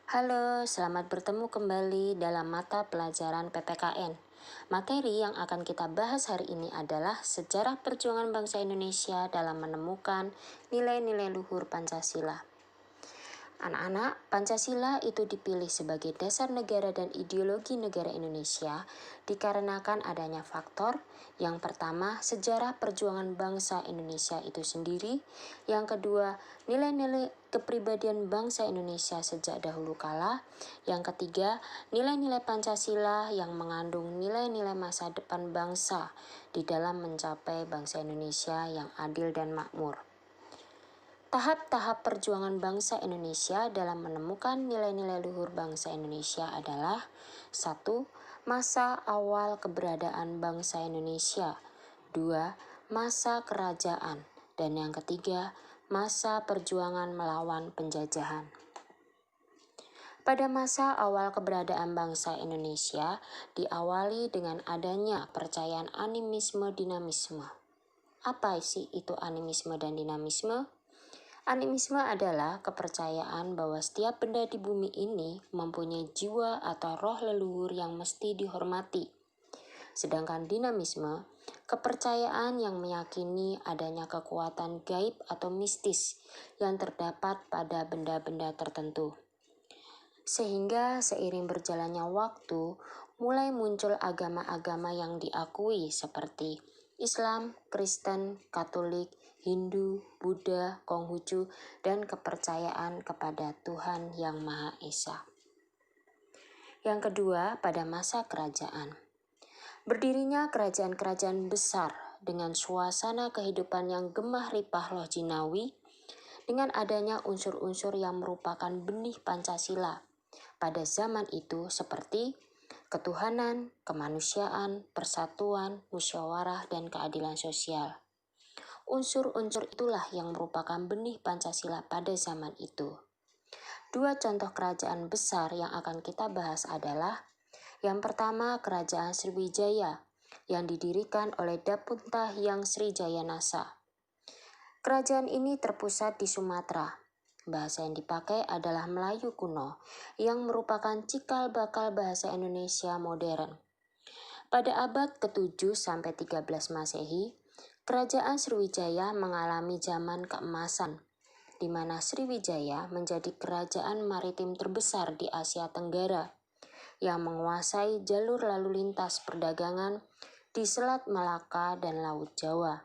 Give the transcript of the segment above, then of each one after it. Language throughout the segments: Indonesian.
Halo, selamat bertemu kembali dalam mata pelajaran PPKN. Materi yang akan kita bahas hari ini adalah sejarah perjuangan bangsa Indonesia dalam menemukan nilai-nilai luhur Pancasila. Anak-anak, Pancasila itu dipilih sebagai dasar negara dan ideologi negara Indonesia dikarenakan adanya faktor yang pertama, sejarah perjuangan bangsa Indonesia itu sendiri. Yang kedua, nilai-nilai kepribadian bangsa Indonesia sejak dahulu kala. Yang ketiga, nilai-nilai Pancasila yang mengandung nilai-nilai masa depan bangsa di dalam mencapai bangsa Indonesia yang adil dan makmur. Tahap-tahap perjuangan bangsa Indonesia dalam menemukan nilai-nilai luhur bangsa Indonesia adalah 1. Masa awal keberadaan bangsa Indonesia. 2. Masa kerajaan. Dan yang ketiga, masa perjuangan melawan penjajahan. Pada masa awal keberadaan bangsa Indonesia diawali dengan adanya percayaan animisme-dinamisme. Apa sih itu animisme dan dinamisme? Animisme adalah kepercayaan bahwa setiap benda di bumi ini mempunyai jiwa atau roh leluhur yang mesti dihormati. Sedangkan dinamisme, kepercayaan yang meyakini adanya kekuatan gaib atau mistis yang terdapat pada benda-benda tertentu. Sehingga seiring berjalannya waktu, mulai muncul agama-agama yang diakui seperti Islam, Kristen, Katolik, Hindu, Buddha, Konghucu, dan kepercayaan kepada Tuhan Yang Maha Esa. Yang kedua, pada masa kerajaan. Berdirinya kerajaan-kerajaan besar dengan suasana kehidupan yang gemah ripah loh jinawi, dengan adanya unsur-unsur yang merupakan benih Pancasila pada zaman itu seperti ketuhanan, kemanusiaan, persatuan, musyawarah, dan keadilan sosial. Unsur-unsur itulah yang merupakan benih Pancasila pada zaman itu. Dua contoh kerajaan besar yang akan kita bahas adalah yang pertama Kerajaan Sriwijaya yang didirikan oleh Dapunta Hyang Srijayanasa. Kerajaan ini terpusat di Sumatera. Bahasa yang dipakai adalah Melayu kuno yang merupakan cikal bakal bahasa Indonesia modern. Pada abad ke-7 sampai 13 Masehi, Kerajaan Sriwijaya mengalami zaman keemasan, di mana Sriwijaya menjadi kerajaan maritim terbesar di Asia Tenggara, yang menguasai jalur lalu lintas perdagangan di Selat Malaka dan Laut Jawa.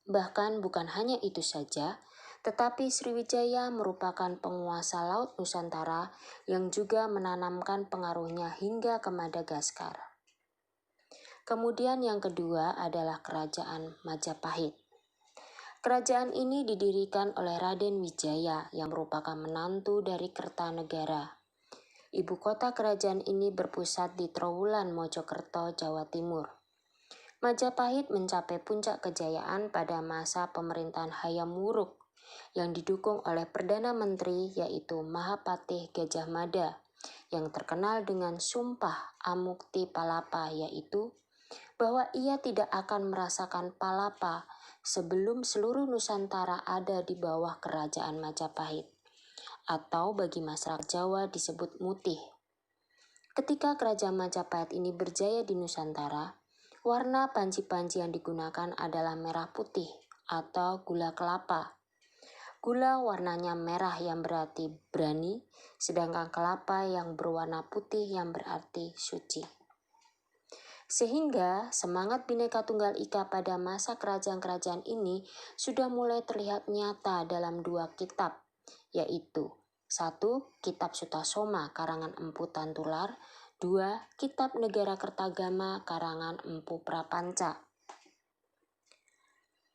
Bahkan bukan hanya itu saja, tetapi Sriwijaya merupakan penguasa Laut Nusantara yang juga menanamkan pengaruhnya hingga ke Madagaskar. Kemudian yang kedua adalah Kerajaan Majapahit. Kerajaan ini didirikan oleh Raden Wijaya yang merupakan menantu dari Kertanegara. Ibu kota kerajaan ini berpusat di Trowulan, Mojokerto, Jawa Timur. Majapahit mencapai puncak kejayaan pada masa pemerintahan Hayam Wuruk yang didukung oleh Perdana Menteri yaitu Mahapatih Gajah Mada yang terkenal dengan Sumpah Amukti Palapa, yaitu bahwa ia tidak akan merasakan palapa sebelum seluruh Nusantara ada di bawah kerajaan Majapahit, atau bagi masyarakat Jawa disebut mutih. Ketika kerajaan Majapahit ini berjaya di Nusantara, warna panji-panji yang digunakan adalah merah putih atau gula kelapa. Gula warnanya merah yang berarti berani, sedangkan kelapa yang berwarna putih yang berarti suci. Sehingga semangat Bhinneka Tunggal Ika pada masa kerajaan-kerajaan ini sudah mulai terlihat nyata dalam dua kitab, yaitu 1. Kitab Sutasoma karangan Empu Tantular, 2. Kitab Negara Kertagama karangan Empu Prapanca.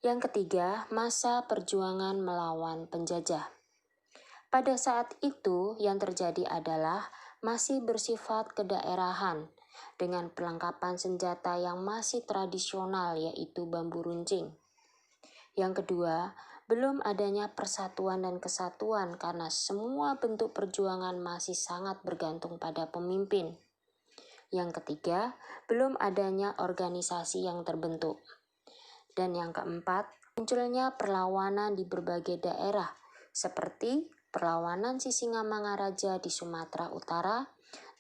Yang ketiga, masa perjuangan melawan penjajah. Pada saat itu yang terjadi adalah masih bersifat kedaerahan, dengan perlengkapan senjata yang masih tradisional yaitu bambu runcing. Yang kedua, belum adanya persatuan dan kesatuan karena semua bentuk perjuangan masih sangat bergantung pada pemimpin. Yang ketiga, belum adanya organisasi yang terbentuk. Dan yang keempat, munculnya perlawanan di berbagai daerah seperti Perlawanan Sisingamangaraja di Sumatera Utara,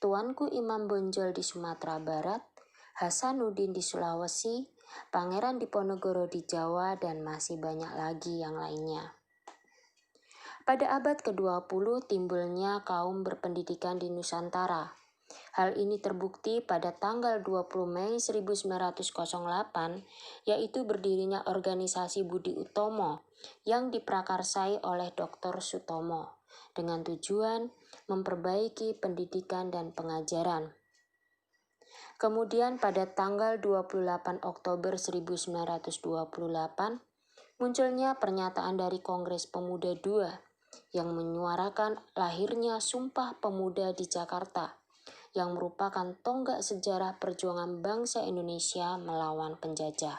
Tuanku Imam Bonjol di Sumatera Barat, Hasanuddin di Sulawesi, Pangeran Diponegoro di Jawa, dan masih banyak lagi yang lainnya. Pada abad ke-20 timbulnya kaum berpendidikan di Nusantara. Hal ini terbukti pada tanggal 20 Mei 1908, yaitu berdirinya organisasi Budi Utomo yang diprakarsai oleh Dr. Sutomo dengan tujuan memperbaiki pendidikan dan pengajaran. Kemudian pada tanggal 28 Oktober 1928, munculnya pernyataan dari Kongres Pemuda II yang menyuarakan lahirnya Sumpah Pemuda di Jakarta, yang merupakan tonggak sejarah perjuangan bangsa Indonesia melawan penjajah.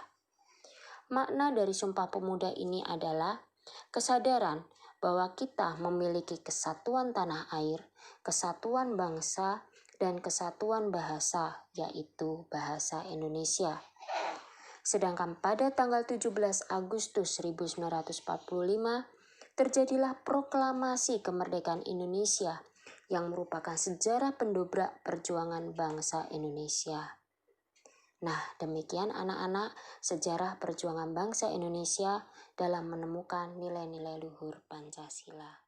Makna dari Sumpah Pemuda ini adalah kesadaran bahwa kita memiliki kesatuan tanah air, kesatuan bangsa, dan kesatuan bahasa, yaitu bahasa Indonesia. Sedangkan pada tanggal 17 Agustus 1945, terjadilah proklamasi kemerdekaan Indonesia yang merupakan sejarah pendobrak perjuangan bangsa Indonesia. Nah, demikian anak-anak sejarah perjuangan bangsa Indonesia dalam menemukan nilai-nilai luhur Pancasila.